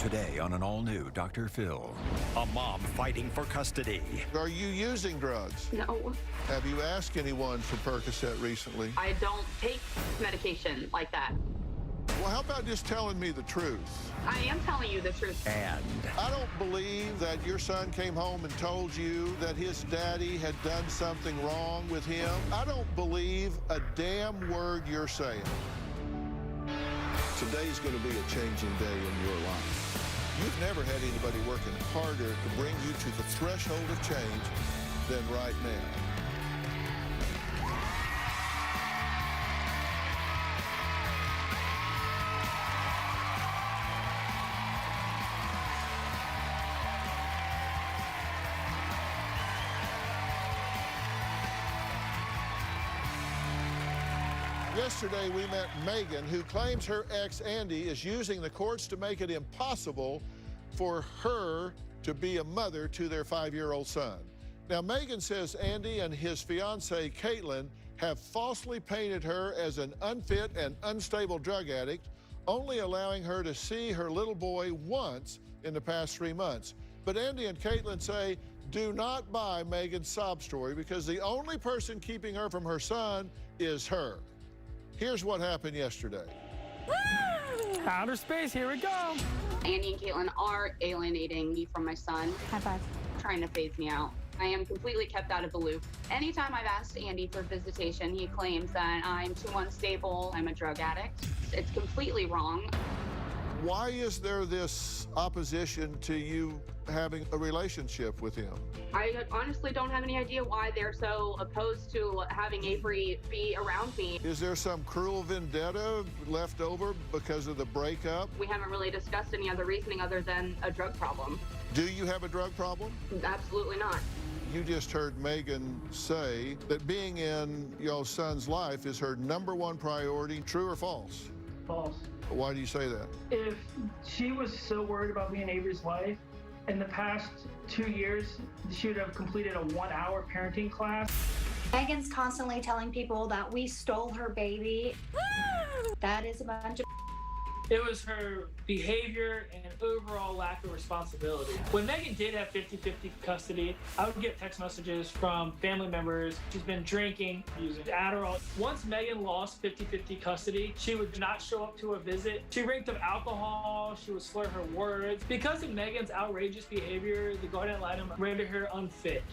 Today on an all-new Dr. Phil. A mom fighting for custody. Are you using drugs? No, Have you asked anyone for Percocet recently? I don't take medication like that. Well, how about just telling me the truth? I am telling you the truth. And I don't believe that your son came home and told you that his daddy had done something wrong with him. I don't believe a damn word you're saying. Today's going to be a changing day in your life. You've never had anybody working harder to bring you to the threshold of change than right now. Yesterday, we met Megan, who claims her ex, Andy, is using the courts to make it impossible for her to be a mother to their 5-year-old son. Now, Megan says Andy and his fiancée, Caitlin, have falsely painted her as an unfit and unstable drug addict, only allowing her to see her little boy once in the past 3 months. But Andy and Caitlin say, do not buy Megan's sob story because the only person keeping her from her son is her. Here's what happened yesterday. Outer space, here we go. Andy and Caitlin are alienating me from my son. High five. Trying to phase me out. I am completely kept out of the loop. Anytime I've asked Andy for visitation, he claims that I'm too unstable, I'm a drug addict. It's completely wrong. Why is there this opposition to you having a relationship with him? I honestly don't have any idea why they're so opposed to having Avery be around me. Is there some cruel vendetta left over because of the breakup? We haven't really discussed any other reasoning other than a drug problem. Do you have a drug problem? Absolutely not. You just heard Megan say that being in your son's life is her #1 priority. True or false? False. Why do you say that? If she was so worried about being Avery's wife, in the past 2 years, she would have completed a 1-hour parenting class. Megan's constantly telling people that we stole her baby. That is a bunch of It was her behavior and overall lack of responsibility. When Megan did have 50-50 custody, I would get text messages from family members. She's been drinking, using Adderall. Once Megan lost 50-50 custody, she would not show up to a visit. She reeked of alcohol. She would slur her words. Because of Megan's outrageous behavior, the guardian ad litem rendered her unfit.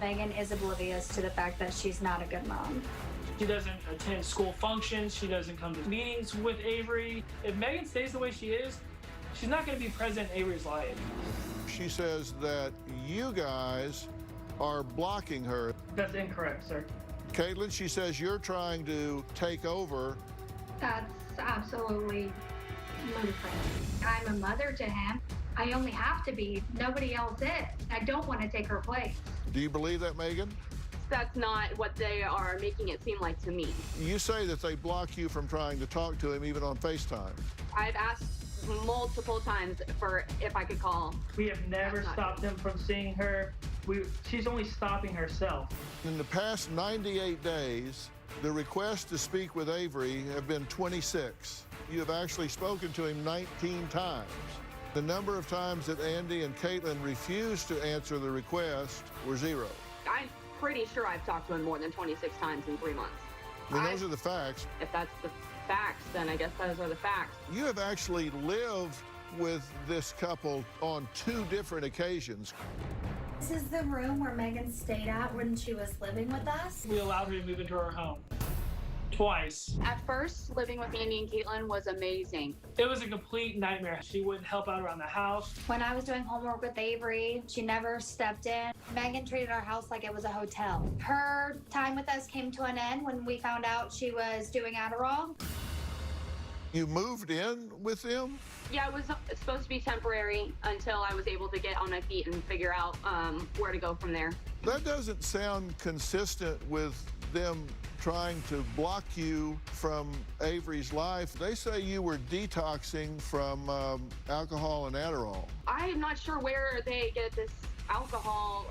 Megan is oblivious to the fact that she's not a good mom. She doesn't attend school functions. She doesn't come to meetings with Avery. If Megan stays the way she is, she's not going to be present in Avery's life. She says that you guys are blocking her. That's incorrect, sir. Caitlin, she says you're trying to take over. That's absolutely ludicrous. I'm a mother to him. I only have to be. Nobody else is. I don't want to take her place. Do you believe that, Megan? That's not what they are making it seem like to me. You say that they block you from trying to talk to him even on FaceTime. I've asked multiple times for if I could call. We have never stopped them from seeing her. She's only stopping herself. In the past 98 days, the requests to speak with Avery have been 26. You have actually spoken to him 19 times. The number of times that Andy and Caitlin refused to answer the request were 0. I'm pretty sure I've talked to him more than 26 times in 3 months. I mean, those are the facts. If that's the facts, then I guess those are the facts. You have actually lived with this couple on 2 different occasions. This is the room where Megan stayed at when she was living with us. We allowed her to move into our home. Twice. At first, living with Andy and Caitlin was amazing. It was a complete nightmare. She wouldn't help out around the house. When I was doing homework with Avery, she never stepped in. Megan treated our house like it was a hotel. Her time with us came to an end when we found out she was doing Adderall. You moved in with them? Yeah, it was supposed to be temporary until I was able to get on my feet and figure out where to go from there. That doesn't sound consistent with them trying to block you from Avery's life. They say you were detoxing from alcohol and Adderall. I'm not sure where they get this alcohol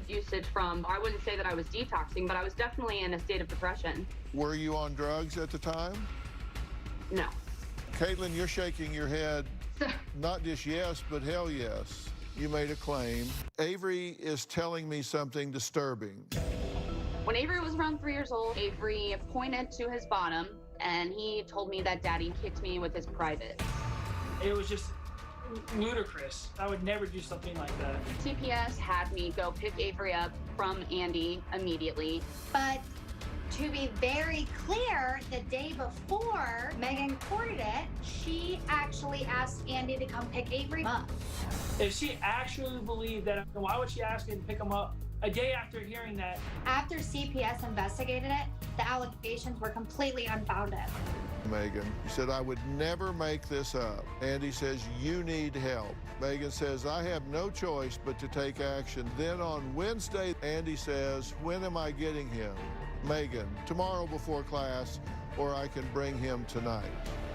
usage from. I wouldn't say that I was detoxing, but I was definitely in a state of depression. Were you on drugs at the time? No. Caitlin, you're shaking your head Not just yes, but hell yes. You made a claim. Avery is telling me something disturbing. When Avery was around 3 years old, Avery pointed to his bottom, and he told me that Daddy kicked me with his privates. It was just ludicrous. I would never do something like that. CPS had me go pick Avery up from Andy immediately. But to be very clear, the day before Megan recorded it, she actually asked Andy to come pick Avery up. If she actually believed that, why would she ask me to pick him up a day after hearing that? After CPS investigated it, the allegations were completely unfounded. Megan, you said, I would never make this up. Andy says, you need help. Megan says, I have no choice but to take action. Then on Wednesday, Andy says, when am I getting him? Megan, tomorrow before class, or I can bring him tonight.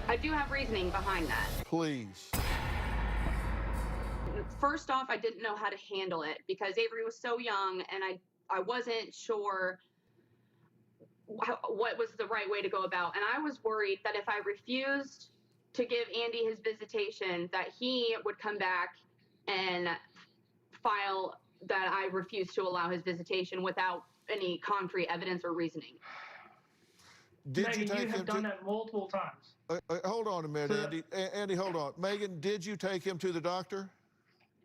I do have reasoning behind that. Please. First off, I didn't know how to handle it because Avery was so young, and I wasn't sure what was the right way to go about. And I was worried that if I refused to give Andy his visitation, that he would come back and file that I refused to allow his visitation without any concrete evidence or reasoning. Did Megan, you take you have him done to... that multiple times. Hold on a minute, Andy. Andy, hold on. Megan, did you take him to the doctor?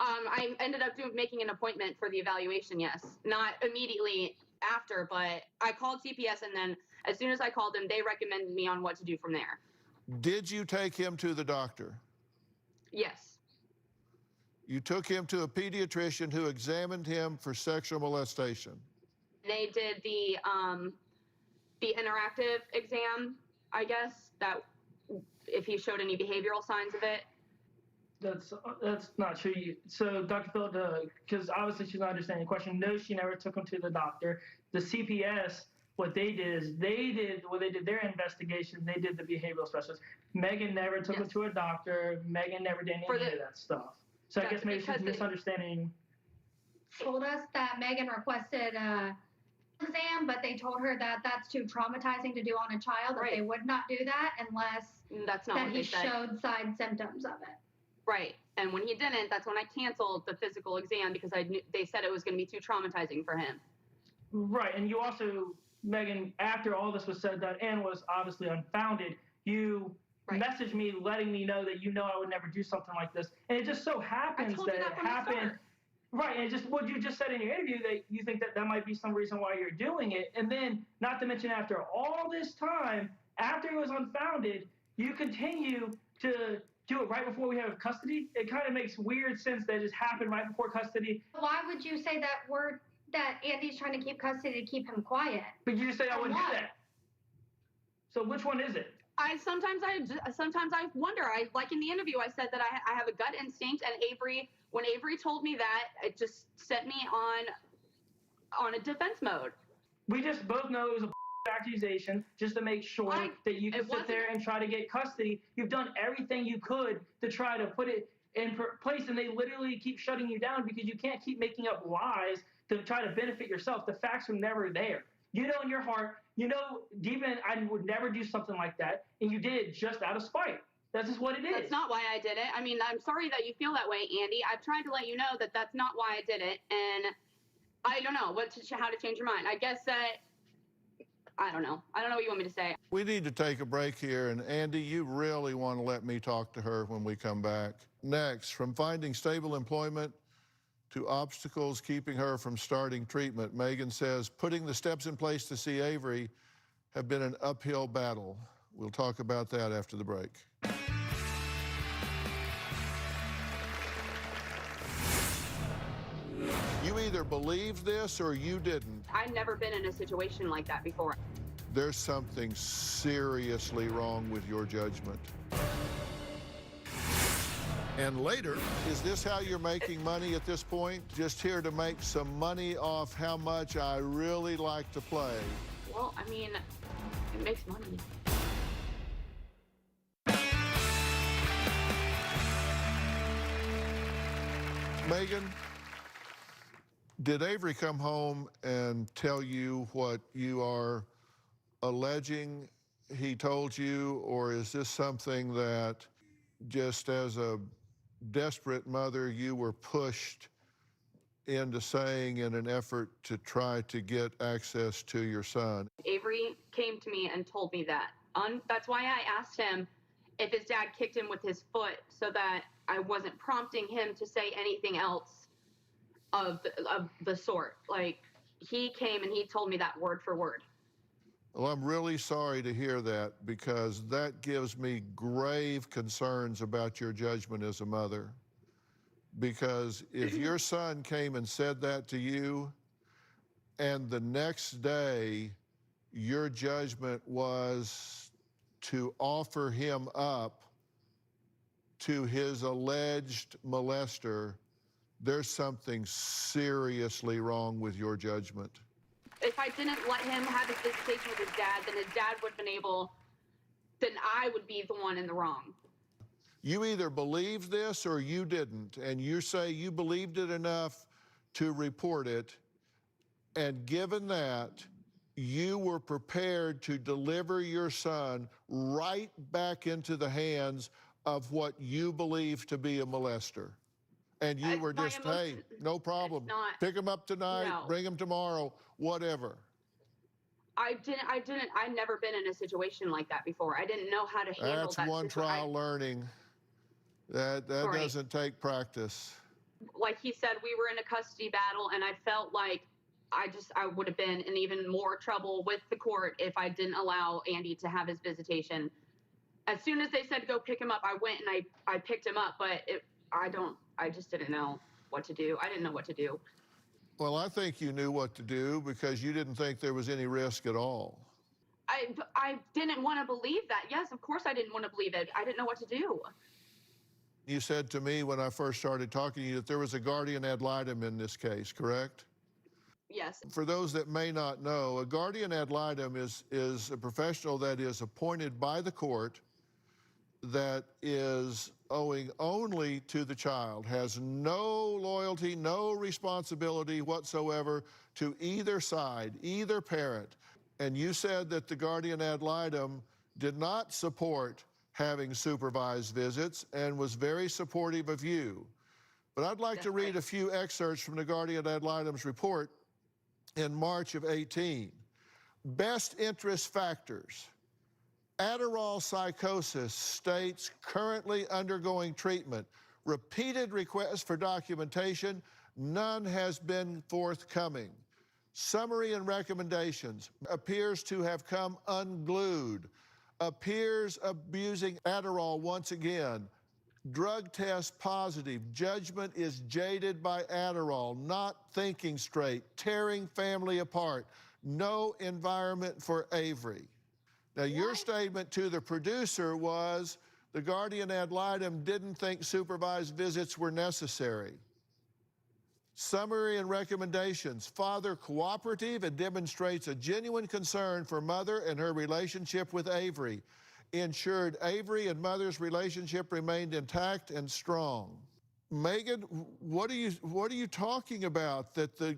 I ended up making an appointment for the evaluation, yes. Not immediately after, but I called CPS, and then as soon as I called them, they recommended me on what to do from there. Did you take him to the doctor? Yes. You took him to a pediatrician who examined him for sexual molestation. They did the interactive exam, I guess, that if he showed any behavioral signs of it. That's not true. So Dr. Phil, because obviously she's not understanding the question. No, she never took him to the doctor. The CPS, what they did is they did their investigation. They did the behavioral specialist. Megan never took him to a doctor. Megan never did any of that stuff. So I guess maybe she's misunderstanding. Told us that Megan requested a exam, but they told her that that's too traumatizing to do on a child, that they would not do that unless that's not what they said. He showed signs, symptoms of it. Right. And when he didn't, that's when I canceled the physical exam because they said it was going to be too traumatizing for him. Right. And you also, Megan, after all this was said and done and was obviously unfounded, you messaged me letting me know that I would never do something like this. And it just so happens that it happened. Right. And just what you just said in your interview, that you think that might be some reason why you're doing it. And then, not to mention, after all this time, after it was unfounded, you continue to do it right before we have custody. It kind of makes weird sense that it just happened right before custody. Why would you say that Andy's trying to keep custody to keep him quiet? But you just say I wouldn't do that. So which one is it? Sometimes I wonder. Like in the interview, I said that I have a gut instinct, and when Avery told me that, it just set me on a defense mode. We just both know it was a accusation just to make sure that you can sit there and try to get custody. You've done everything you could to try to put it in place, and they literally keep shutting you down because you can't keep making up lies to try to benefit yourself. The facts are never there. You know in your heart, deep in, I would never do something like that, and you did it just out of spite. That's just what it is. That's not why I did it. I mean, I'm sorry that you feel that way, Andy. I've tried to let you know that that's not why I did it, and I don't know how to change your mind. I guess that I don't know. I don't know what you want me to say. We need to take a break here, and Andy, you really want to let me talk to her when we come back. Next, from finding stable employment to obstacles keeping her from starting treatment, Megan says putting the steps in place to see Avery have been an uphill battle. We'll talk about that after the break. You either believed this or you didn't. I've never been in a situation like that before. There's something seriously wrong with your judgment. And later, is this how you're making money at this point? Just here to make some money off how much I really like to play? Well, I mean, it makes money. Megan, did Avery come home and tell you what you are alleging he told you, or is this something that just as a desperate mother, you were pushed into saying in an effort to try to get access to your son. Avery came to me and told me that. That's why I asked him if his dad kicked him with his foot, so that I wasn't prompting him to say anything else of the sort. Like, he came and he told me that word for word. Well, I'm really sorry to hear that, because that gives me grave concerns about your judgment as a mother. Because if your son came and said that to you, and the next day your judgment was to offer him up to his alleged molester, there's something seriously wrong with your judgment. If I didn't let him have his visitation with his dad, then his dad would have been able, then I would be the one in the wrong. You either believed this or you didn't, and you say you believed it enough to report it, and given that, you were prepared to deliver your son right back into the hands of what you believe to be a molester. And you were just, hey, no problem. Pick him up tonight, bring him tomorrow, whatever. I'd never been in a situation like that before. I didn't know how to handle that. That's one trial learning. That doesn't take practice. Like he said, we were in a custody battle, and I felt like I would have been in even more trouble with the court if I didn't allow Andy to have his visitation. As soon as they said go pick him up, I went and I picked him up, but I just didn't know what to do. I didn't know what to do. Well, I think you knew what to do, because you didn't think there was any risk at all. I didn't want to believe that. Yes, of course I didn't want to believe it. I didn't know what to do. You said to me when I first started talking to you that there was a guardian ad litem in this case, correct? Yes. For those that may not know, a guardian ad litem is a professional that is appointed by the court that is owing only to the child, has no loyalty, no responsibility whatsoever to either side, either parent. And you said that the guardian ad litem did not support having supervised visits and was very supportive of you. But I'd like to read a few excerpts from the guardian ad litem's report in March of 18. Best interest factors. Adderall psychosis states currently undergoing treatment. Repeated requests for documentation, none has been forthcoming. Summary and recommendations. Appears to have come unglued. Appears abusing Adderall once again. Drug test positive. Judgment is jaded by Adderall. Not thinking straight. Tearing family apart. No environment for Avery. Now, your statement to the producer was the guardian ad litem didn't think supervised visits were necessary. Summary and recommendations. Father cooperative and demonstrates a genuine concern for mother and her relationship with Avery. Ensured Avery and mother's relationship remained intact and strong. Megan, what are you talking about? That the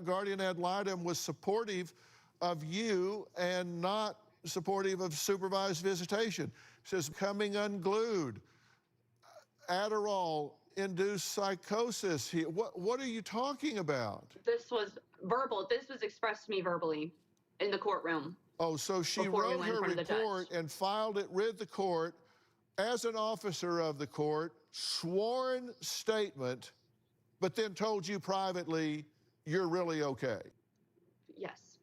guardian ad litem was supportive of you and not supportive of supervised visitation. It says coming unglued, Adderall induced psychosis. What are you talking about? This was verbal. This was expressed to me verbally in the courtroom. Oh, so she wrote her report and filed it with the court as an officer of the court, sworn statement, but then told you privately you're really okay. Yes.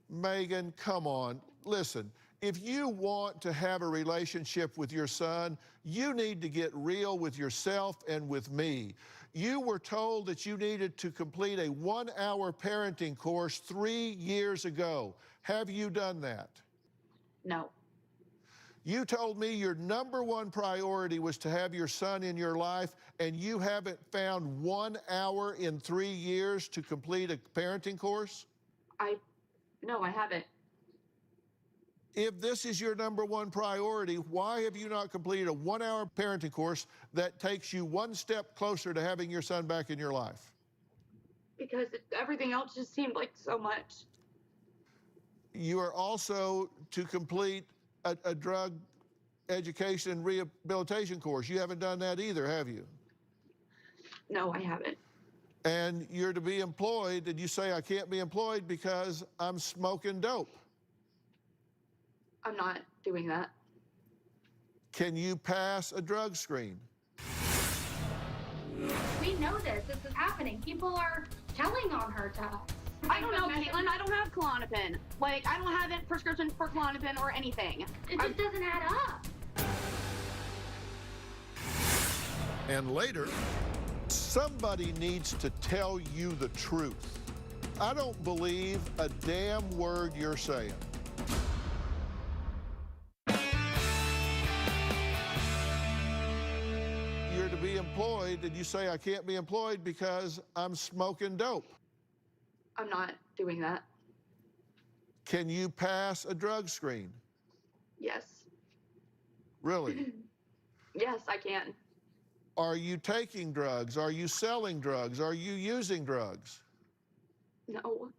Megan, come on. Listen, if you want to have a relationship with your son, you need to get real with yourself and with me. You were told that you needed to complete a 1-hour parenting course 3 years ago. Have you done that? No. You told me your #1 priority was to have your son in your life, and you haven't found 1 hour in 3 years to complete a parenting course? No, I haven't. If this is your #1 priority, why have you not completed a 1-hour parenting course that takes you one step closer to having your son back in your life? Because everything else just seemed like so much. You are also to complete a drug education and rehabilitation course. You haven't done that either, have you? No, I haven't. And you're to be employed, and you say, I can't be employed because I'm smoking dope. I'm not doing that. Can you pass a drug screen? We know this. This is happening. People are telling on her to us. I don't know, Caitlin. I don't have Klonopin. Like, I don't have a prescription for Klonopin or anything. It just doesn't add up. And later, somebody needs to tell you the truth. I don't believe a damn word you're saying. You're to be employed, and you say, I can't be employed because I'm smoking dope. I'm not doing that. Can you pass a drug screen? Yes. Really? Yes, I can. Are you taking drugs? Are you selling drugs? Are you using drugs? No.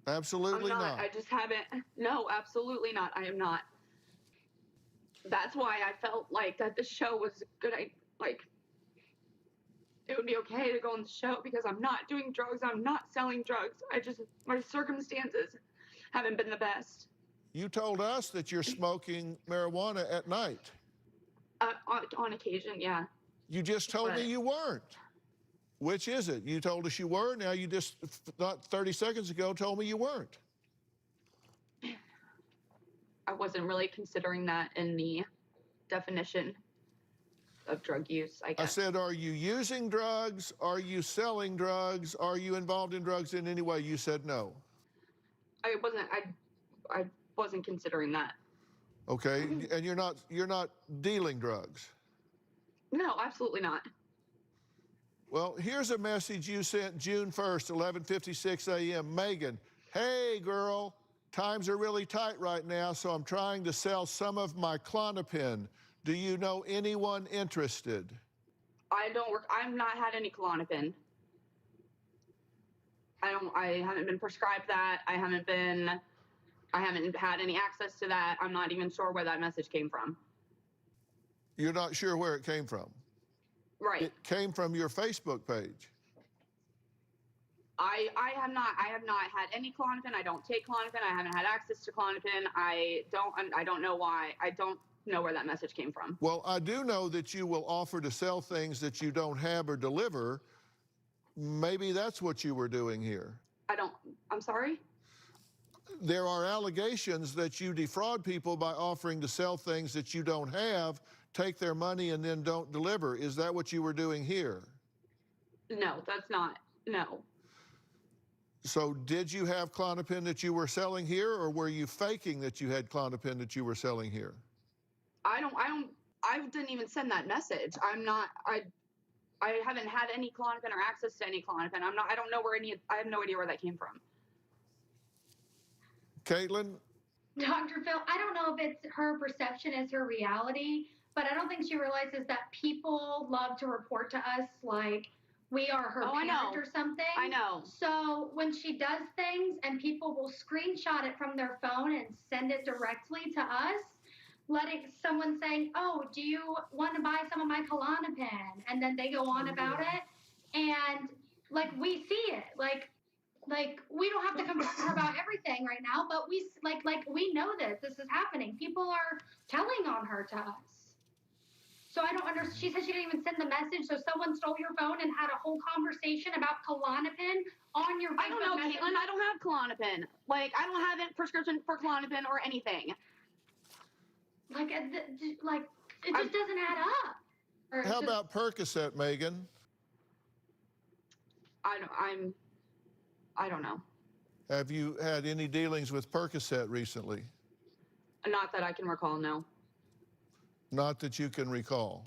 Absolutely I'm not. I just haven't. No, absolutely not. I am not. That's why I felt like that the show was good. Like, it would be okay to go on the show because I'm not doing drugs. I'm not selling drugs. My circumstances haven't been the best. You told us that you're smoking marijuana at night. On occasion, yeah. You just told me you weren't. Which is it? You told us you were. Now you just, not 30 seconds ago, told me you weren't. I wasn't really considering that in the definition of drug use, I guess. I said, are you using drugs? Are you selling drugs? Are you involved in drugs in any way? You said no. I wasn't considering that. Okay, and you're not dealing drugs? No, absolutely not. Well, here's a message you sent June 1st, 11:56 a.m. Megan, hey girl, times are really tight right now, so I'm trying to sell some of my Klonopin. Do you know anyone interested? I've not had any Klonopin. I haven't been prescribed that. I haven't had any access to that. I'm not even sure where that message came from. You're not sure where it came from? Right. It came from your Facebook page. I have not had any Klonopin. I don't take Klonopin. I haven't had access to Klonopin. I don't know why. I don't know where that message came from. Well, I do know that you will offer to sell things that you don't have or deliver. Maybe that's what you were doing here. I'm sorry? There are allegations that you defraud people by offering to sell things that you don't have, take their money, and then don't deliver. Is that what you were doing here? No, that's not. No. So did you have Klonopin that you were selling here, or were you faking that you had Klonopin that you were selling here? I didn't even send that message. I haven't had any Klonopin or access to any Klonopin. I don't know I have no idea where that came from. Caitlin? Dr. Phil, I don't know if it's her perception is her reality, but I don't think she realizes that people love to report to us like we are her parent or something. I know. So when she does things and people will screenshot it from their phone and send it directly to us, letting someone saying, oh, do you want to buy some of my Klonopin? And then they go on about it. And like, we see it, like we don't have to confront her about everything right now, but we know this is happening. People are telling on her to us. So I don't understand. She said she didn't even send the message. So someone stole your phone and had a whole conversation about Klonopin on your Facebook. I don't know, Caitlin. I don't have Klonopin. Like, I don't have a prescription for Klonopin or anything. Like, it just doesn't add up. How about Percocet, Megan? I don't know. Have you had any dealings with Percocet recently? Not that I can recall, no. Not that you can recall.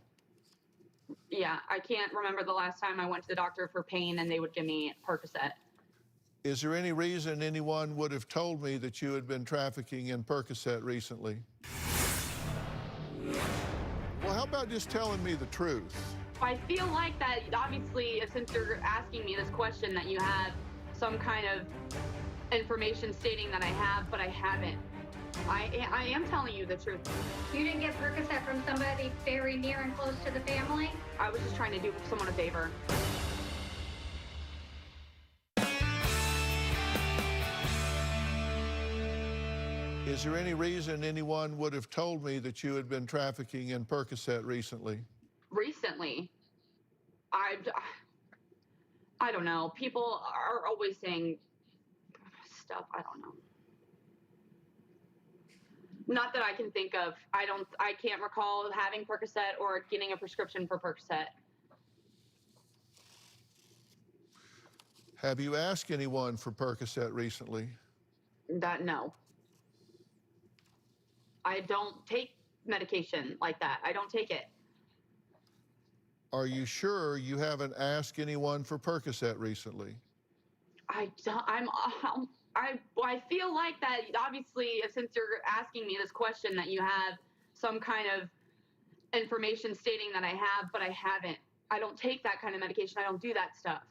Yeah, I can't remember the last time I went to the doctor for pain and they would give me Percocet. Is there any reason anyone would have told me that you had been trafficking in Percocet recently? Well, how about just telling me the truth? I feel like that, obviously, since you're asking me this question, that you have some kind of information stating that I have, but I haven't. I am telling you the truth. You didn't get Percocet from somebody very near and close to the family? I was just trying to do someone a favor. Is there any reason anyone would have told me that you had been trafficking in Percocet recently? Recently, I don't know. People are always saying stuff. I don't know. Not that I can think of. I can't recall having Percocet or getting a prescription for Percocet. Have you asked anyone for Percocet recently? No. I don't take medication like that. I don't take it. Are you sure you haven't asked anyone for Percocet recently? I feel like that, obviously, since you're asking me this question, that you have some kind of information stating that I have, but I haven't. I don't take that kind of medication. I don't do that stuff.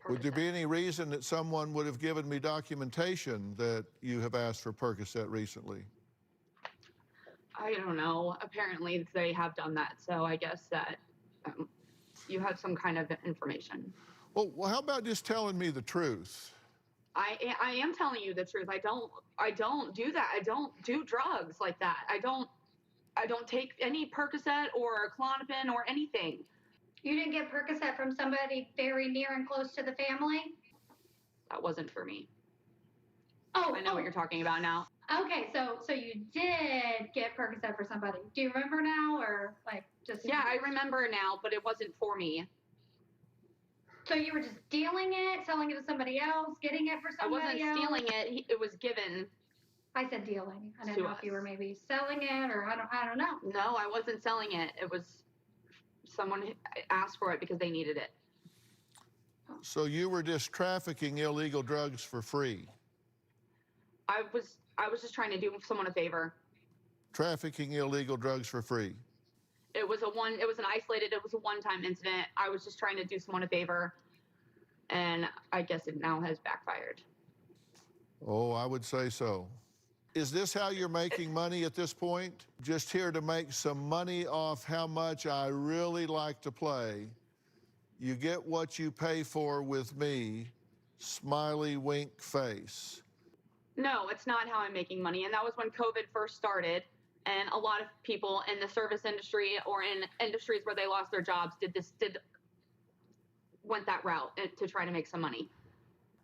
Would there be any reason that someone would have given me documentation that you have asked for Percocet recently? I don't know. Apparently, they have done that, so I guess that you have some kind of information. Well, how about just telling me the truth? I am telling you the truth. I don't do that. I don't do drugs like that. I don't take any Percocet or Klonopin or anything. You didn't get Percocet from somebody very near and close to the family? That wasn't for me. Oh, I know what you're talking about now. Okay, so you did get Percocet for somebody. Do you remember now, or like just? Yeah, I remember now, but it wasn't for me. So you were just dealing it, selling it to somebody else, getting it for somebody else? I wasn't stealing it. It was given. I said dealing. I didn't know if you were maybe selling it, or I don't know. No, I wasn't selling it. It was someone asked for it because they needed it. So you were just trafficking illegal drugs for free? I was just trying to do someone a favor. Trafficking illegal drugs for free? It was a one-time incident. I was just trying to do someone a favor, and I guess it now has backfired. Oh, I would say so. Is this how you're making money at this point? Just here to make some money off how much I really like to play. You get what you pay for with me, smiley wink face. No, it's not how I'm making money. And that was when COVID first started. And a lot of people in the service industry or in industries where they lost their jobs went that route to try to make some money.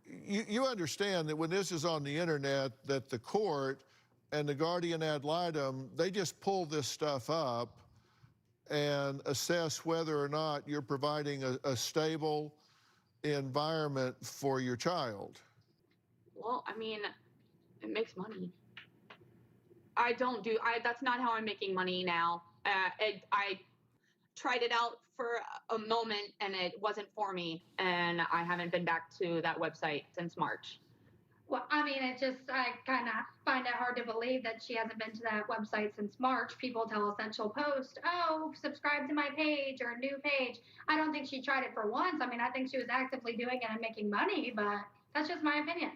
You understand that when this is on the internet, that the court and the guardian ad litem, they just pull this stuff up and assess whether or not you're providing a stable environment for your child. Well, I mean, it makes money. That's not how I'm making money now. I tried it out for a moment and it wasn't for me, and I haven't been back to that website since March. Well, I mean, I kind of find it hard to believe that she hasn't been to that website since March. People tell us that she'll post, oh, subscribe to my page or a new page. I don't think she tried it for once. I mean, I think she was actively doing it and making money, but that's just my opinion.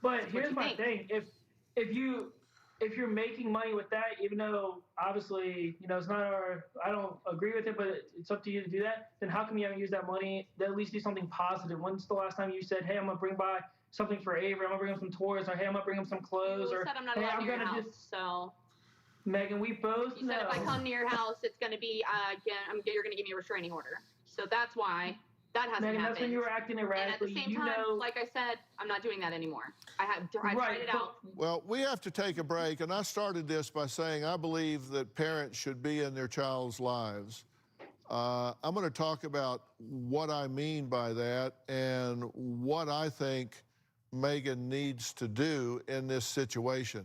But here's my thing. If you're making money with that, even though obviously, it's not I don't agree with it, but it's up to you to do that, then how come you haven't used that money to at least do something positive? When's the last time you said, hey, I'm going to bring by something for Avery, I'm going to bring him some toys, or hey, I'm going to bring him some clothes, You or said I'm not hey, allowed I'm near going your to house, so... Megan, we both You know. said if I come near your house, it's going to be, you're going to give me a restraining order. So that's why that hasn't Megan, happened. that's when you were acting erratically. And at the same time, like I said, I'm not doing that anymore. I tried it out. Well, we have to take a break, and I started this by saying I believe that parents should be in their child's lives. I'm going to talk about what I mean by that and what I think Megan needs to do in this situation,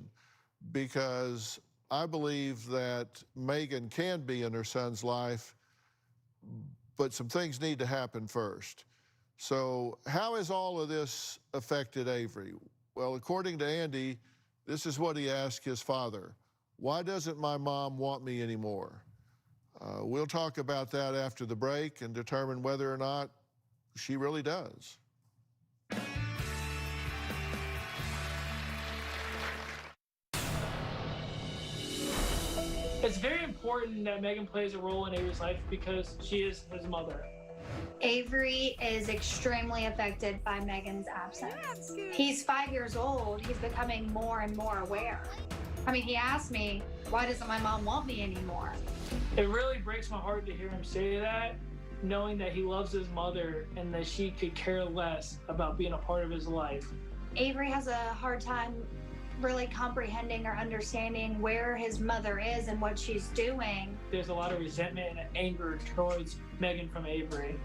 because I believe that Megan can be in her son's life, but some things need to happen first. So how has all of this affected Avery? Well, according to Andy, this is what he asked his father. Why doesn't my mom want me anymore? We'll talk about that after the break and determine whether or not she really does. It's very important that Megan plays a role in Avery's life because she is his mother. Avery is extremely affected by Megan's absence. He's 5 years old. He's becoming more and more aware. I mean, he asked me, why doesn't my mom want me anymore? It really breaks my heart to hear him say that, knowing that he loves his mother and that she could care less about being a part of his life. Avery has a hard time really comprehending or understanding where his mother is and what she's doing. There's a lot of resentment and anger towards Megan from Avery.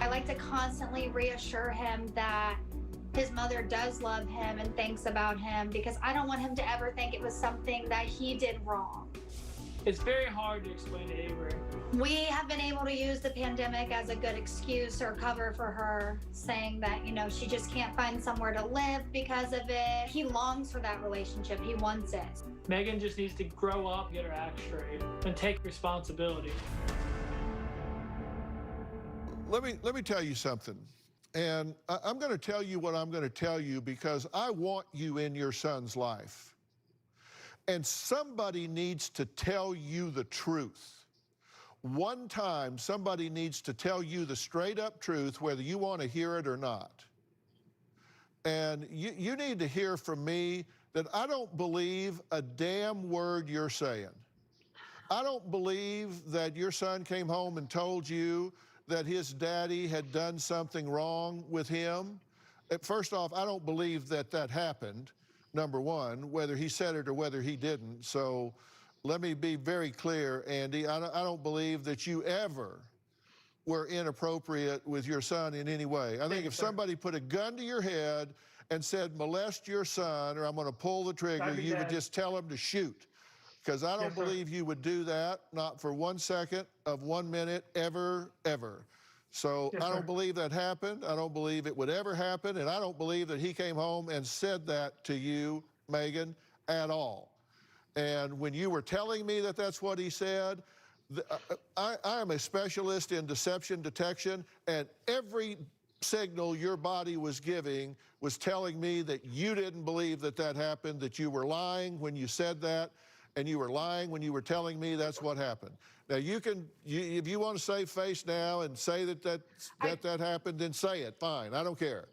I like to constantly reassure him that his mother does love him and thinks about him, because I don't want him to ever think it was something that he did wrong. It's very hard to explain to Avery. We have been able to use the pandemic as a good excuse or cover for her, saying that, you know, she just can't find somewhere to live because of it. He longs for that relationship. He wants it. Megan just needs to grow up, get her act straight, and take responsibility. Let me tell you something. And I'm going to tell you what I'm going to tell you because I want you in your son's life. And somebody needs to tell you the truth. One time, somebody needs to tell you the straight up truth, whether you want to hear it or not. And you need to hear from me that I don't believe a damn word you're saying. I don't believe that your son came home and told you that his daddy had done something wrong with him. First off, I don't believe that that happened, number one, whether he said it or whether he didn't. So let me be very clear, Andy. I don't believe that you ever were inappropriate with your son in any way. I think if somebody put a gun to your head and said, molest your son, or I'm going to pull the trigger, you would just tell him to shoot. Because I don't believe you would do that, not for 1 second of 1 minute, ever, ever. So I don't believe that happened. I don't believe it would ever happen. And I don't believe that he came home and said that to you, Megan, at all. And when you were telling me that that's what he said, I am a specialist in deception detection, and every signal your body was giving was telling me that you didn't believe that that happened, that you were lying when you said that, and you were lying when you were telling me that's what happened. Now, if you want to save face now and say that happened, then say it, fine, I don't care.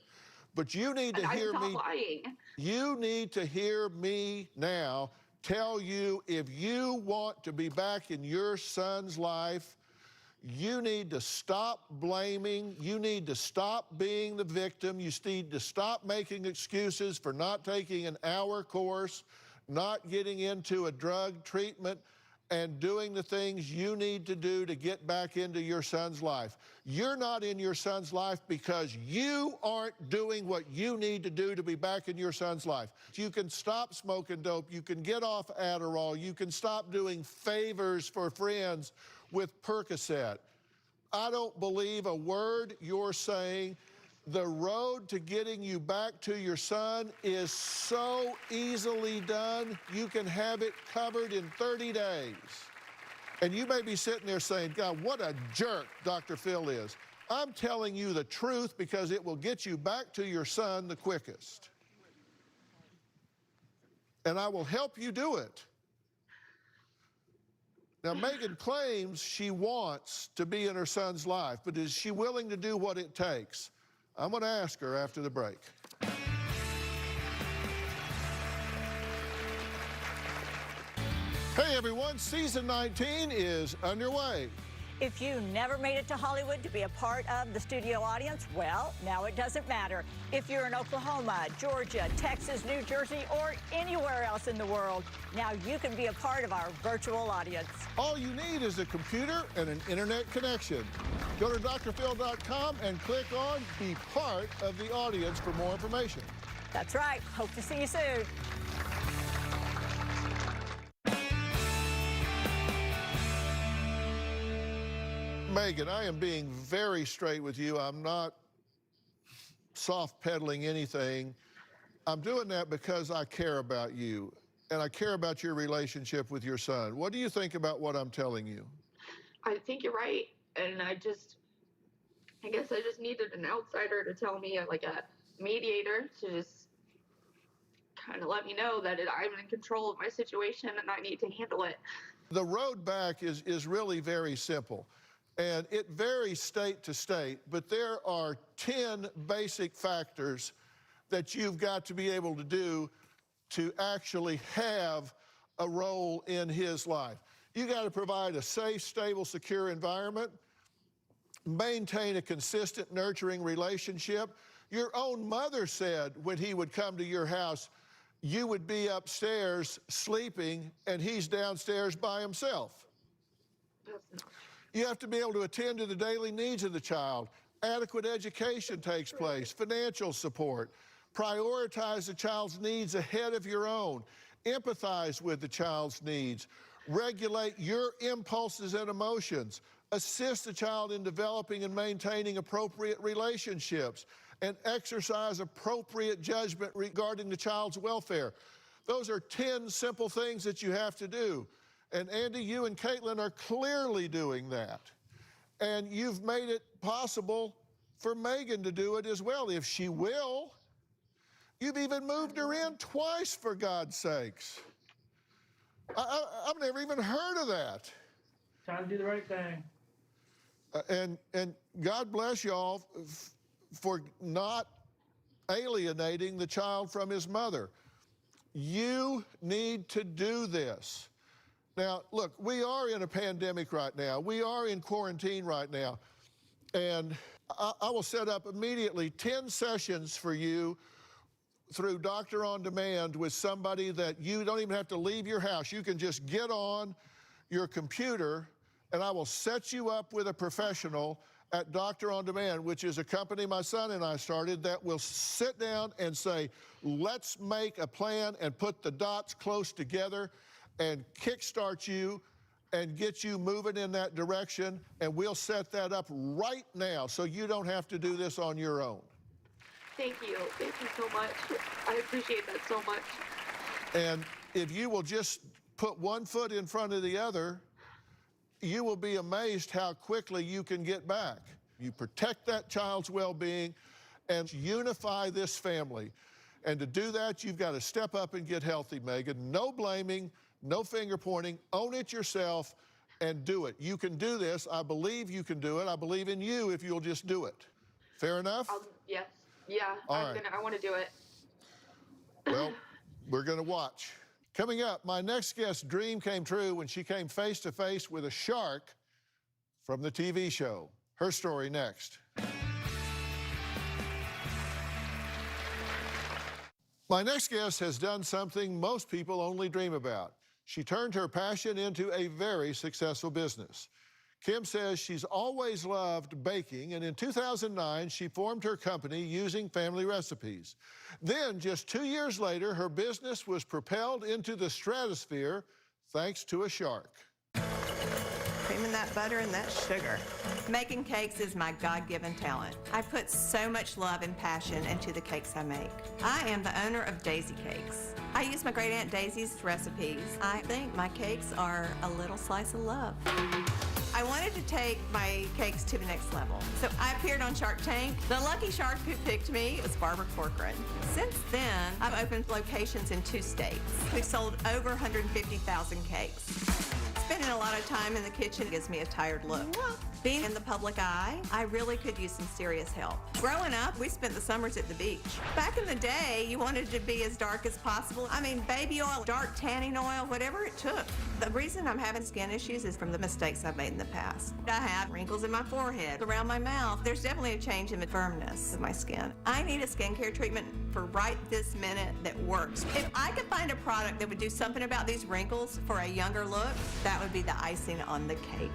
But you need to hear me. Lying. You need to hear me now tell you, if you want to be back in your son's life, you need to stop blaming. You need to stop being the victim. You need to stop making excuses for not taking an hour course, not getting into a drug treatment, and doing the things you need to do to get back into your son's life. You're not in your son's life because you aren't doing what you need to do to be back in your son's life. You can stop smoking dope. You can get off Adderall. You can stop doing favors for friends with Percocet. I don't believe a word you're saying. The road to getting you back to your son is so easily done. You can have it covered in 30 days. And you may be sitting there saying, God, what a jerk Dr. Phil is. I'm telling you the truth because it will get you back to your son the quickest. And I will help you do it. Now, Megan claims she wants to be in her son's life, but is she willing to do what it takes? I'm going to ask her after the break. Hey, everyone, season 19 is underway. If you never made it to Hollywood to be a part of the studio audience, well, now it doesn't matter. If you're in Oklahoma, Georgia, Texas, New Jersey, or anywhere else in the world, now you can be a part of our virtual audience. All you need is a computer and an internet connection. Go to drphil.com and click on Be Part of the Audience for more information. That's right. Hope to see you soon. Megan, I am being very straight with you. I'm not soft pedaling anything. I'm doing that because I care about you, and I care about your relationship with your son. What do you think about what I'm telling you? I think you're right. And I guess I just needed an outsider to tell me, like a mediator, to just kind of let me know that I'm in control of my situation and I need to handle it. The road back is really very simple. And it varies state to state, but there are 10 basic factors that you've got to be able to do to actually have a role in his life. You got to provide a safe, stable, secure environment, maintain a consistent, nurturing relationship. Your own mother said when he would come to your house, you would be upstairs sleeping and he's downstairs by himself. You have to be able to attend to the daily needs of the child. Adequate education takes place, financial support. Prioritize the child's needs ahead of your own. Empathize with the child's needs. Regulate your impulses and emotions. Assist the child in developing and maintaining appropriate relationships. And exercise appropriate judgment regarding the child's welfare. Those are 10 simple things that you have to do. And Andy, you and Caitlin are clearly doing that. And you've made it possible for Megan to do it as well, if she will. You've even moved her in twice, for God's sakes. I've never even heard of that. Trying to do the right thing. And God bless y'all for not alienating the child from his mother. You need to do this. Now, look, we are in a pandemic right now. We are in quarantine right now. And I will set up immediately 10 sessions for you through Doctor on Demand with somebody that you don't even have to leave your house. You can just get on your computer and I will set you up with a professional at Doctor on Demand, which is a company my son and I started that will sit down and say, let's make a plan and put the dots close together and kickstart you and get you moving in that direction, and we'll set that up right now so you don't have to do this on your own. Thank you so much. I appreciate that so much. And if you will just put one foot in front of the other, you will be amazed how quickly you can get back. You protect that child's well-being and unify this family. And to do that, you've got to step up and get healthy, Megan. No blaming, no finger pointing, own it yourself and do it. You can do this. I believe you can do it. I believe in you if you'll just do it. Fair enough? Yes. Yeah, I want to do it. Well, we're going to watch. Coming up, my next guest's dream came true when she came face to face with a shark from the TV show. Her story next. My next guest has done something most people only dream about. She turned her passion into a very successful business. Kim says she's always loved baking, and in 2009, she formed her company using family recipes. Then, just 2 years later, her business was propelled into the stratosphere thanks to a shark. Creaming that butter and that sugar. Making cakes is my God-given talent. I put so much love and passion into the cakes I make. I am the owner of Daisy Cakes. I use my great Aunt Daisy's recipes. I think my cakes are a little slice of love. I wanted to take my cakes to the next level, so I appeared on Shark Tank. The lucky shark who picked me was Barbara Corcoran. Since then, I've opened locations in 2 states. We've sold over 150,000 cakes. Spending a lot of time in the kitchen gives me a tired look. Being in the public eye, I really could use some serious help. Growing up, we spent the summers at the beach. Back in the day, you wanted to be as dark as possible. I mean, baby oil, dark tanning oil, whatever it took. The reason I'm having skin issues is from the mistakes I've made in the past. I have wrinkles in my forehead, around my mouth. There's definitely a change in the firmness of my skin. I need a skincare treatment for right this minute that works. If I could find a product that would do something about these wrinkles for a younger look, that would be the icing on the cake.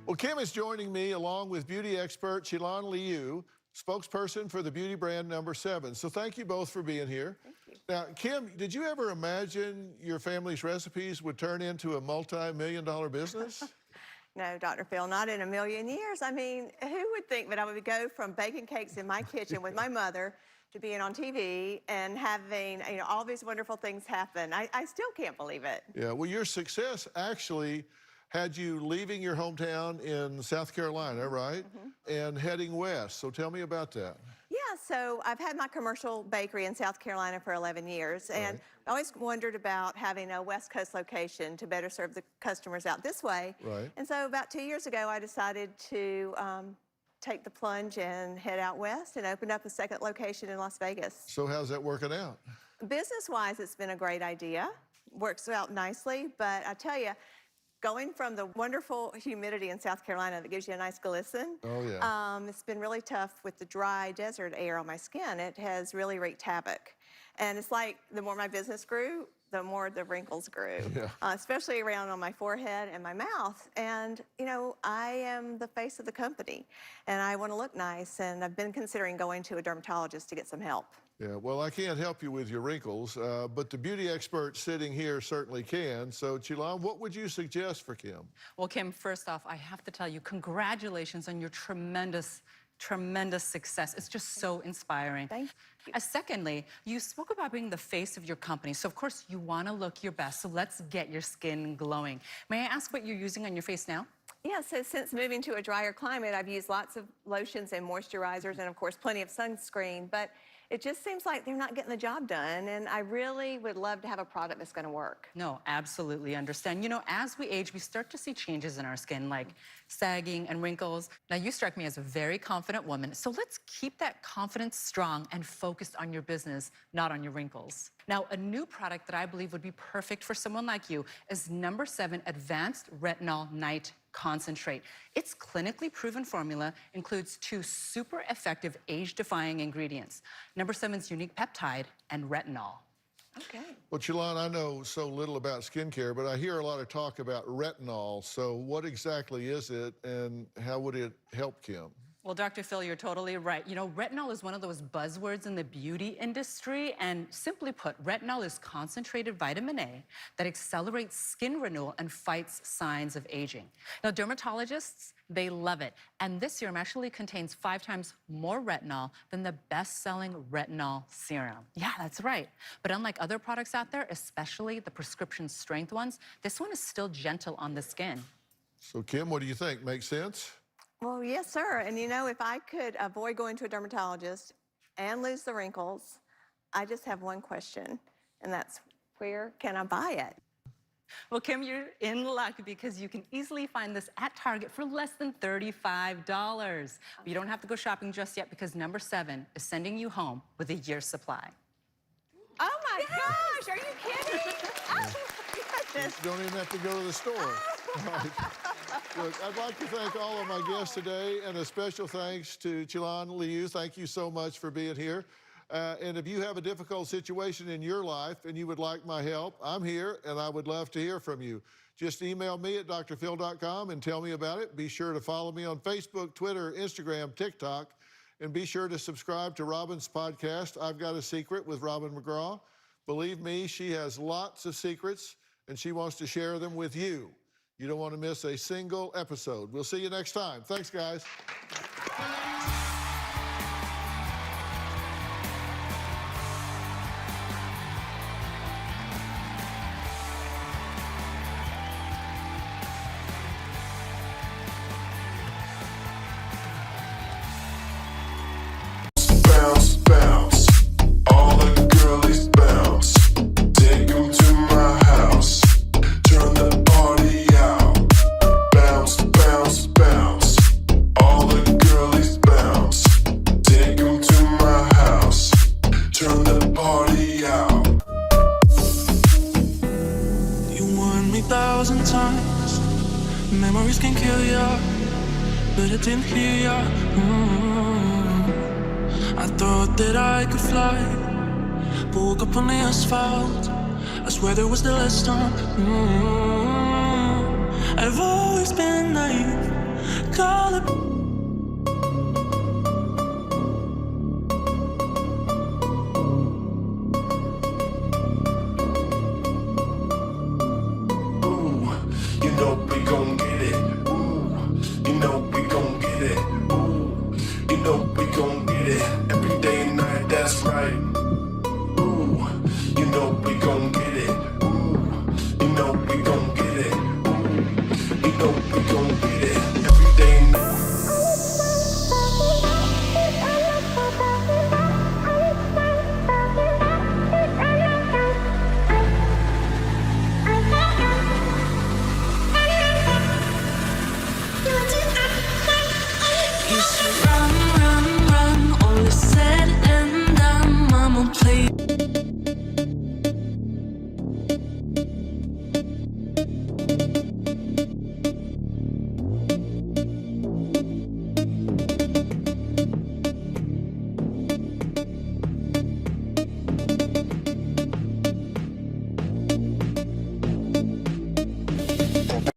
Well, Kim is joining me along with beauty expert Shilan Liu, spokesperson for the beauty brand No. 7. So thank you both for being here. Thank you. Now, Kim, did you ever imagine your family's recipes would turn into a multi-million-dollar business? No, Dr. Phil, not in a million years. I mean, who would think that I would go from baking cakes in my kitchen with my mother to being on TV and having, all these wonderful things happen? I still can't believe it. Yeah, well, your success actually had you leaving your hometown in South Carolina, right? Mm-hmm. And heading west. So tell me about that. Yeah, so I've had my commercial bakery in South Carolina for 11 years, and I always wondered about having a West Coast location to better serve the customers out this way. Right. And so about 2 years ago, I decided to take the plunge and head out west and opened up a second location in Las Vegas. So how's that working out? Business-wise, it's been a great idea. Works out nicely, but I tell you, going from the wonderful humidity in South Carolina that gives you a nice glisten, Oh, yeah. it's been really tough with the dry desert air on my skin. It has really wreaked havoc. And it's like the more my business grew, the more the wrinkles grew, especially around on my forehead and my mouth. And, you know, I am the face of the company, and I want to look nice, and I've been considering going to a dermatologist to get some help. Yeah, well, I can't help you with your wrinkles, but the beauty expert sitting here certainly can. So, Chilan, what would you suggest for Kim? Well, Kim, first off, I have to tell you, congratulations on your tremendous success. It's just so inspiring. Thank you. Secondly, you spoke about being the face of your company. So, of course, you want to look your best. So let's get your skin glowing. May I ask what you're using on your face now? Yeah, so since moving to a drier climate, I've used lots of lotions and moisturizers and, of course, plenty of sunscreen. But it just seems like they're not getting the job done, and I really would love to have a product that's going to work. No, absolutely understand. You know, as we age, we start to see changes in our skin, like sagging and wrinkles. Now, you strike me as a very confident woman, so let's keep that confidence strong and focused on your business, not on your wrinkles. Now, a new product that I believe would be perfect for someone like you is No. 7 Advanced Retinol Night Concentrate. Its clinically proven formula includes 2 super effective age-defying ingredients, No. 7's unique peptide and retinol. Okay. Well, Chilan, I know so little about skincare, but I hear a lot of talk about retinol. So what exactly is it, and how would it help Kim? Well, Dr. Phil, you're totally right. You know, retinol is one of those buzzwords in the beauty industry, and simply put, retinol is concentrated vitamin A that accelerates skin renewal and fights signs of aging. Now, dermatologists, they love it, and this serum actually contains 5 times more retinol than the best-selling retinol serum. Yeah, that's right. But unlike other products out there, especially the prescription strength ones, this one is still gentle on the skin. So, Kim, what do you think? Make sense? Well, yes, sir. And you know, if I could avoid going to a dermatologist and lose the wrinkles, I just have one question, and that's, where can I buy it? Well, Kim, you're in luck because you can easily find this at Target for less than $35. But you don't have to go shopping just yet because No. 7 is sending you home with a year's supply. Oh my gosh, are you kidding? Oh my goodness. You don't even have to go to the store. Right. Look, I'd like to thank all of my guests today, and a special thanks to Chilan Liu. Thank you so much for being here. And if you have a difficult situation in your life and you would like my help, I'm here, and I would love to hear from you. Just email me at drphil.com and tell me about it. Be sure to follow me on Facebook, Twitter, Instagram, TikTok, and be sure to subscribe to Robin's podcast, I've Got a Secret with Robin McGraw. Believe me, she has lots of secrets, and she wants to share them with you. You don't want to miss a single episode. We'll see you next time. Thanks, guys. Bounce, bounce, all the girlies bounce. Take 'em to my house, turn the party out. Bounce, bounce, bounce, all the girlies bounce. Take 'em to my house, turn the party out. You won me 1,000 times, memories can kill ya, but it didn't hear ya. I thought that I could fly, but woke up on the asphalt. I swear there was the last time. I've always been naive, call it. Ooh, you know we gon' get it. Ooh, you know we gon' get it. Ooh, you know we gon' get it. Every day and night, that's right. Ooh, you know we gon' get it. Ooh, you know we gon' get it. Ooh, you know we gon' get it.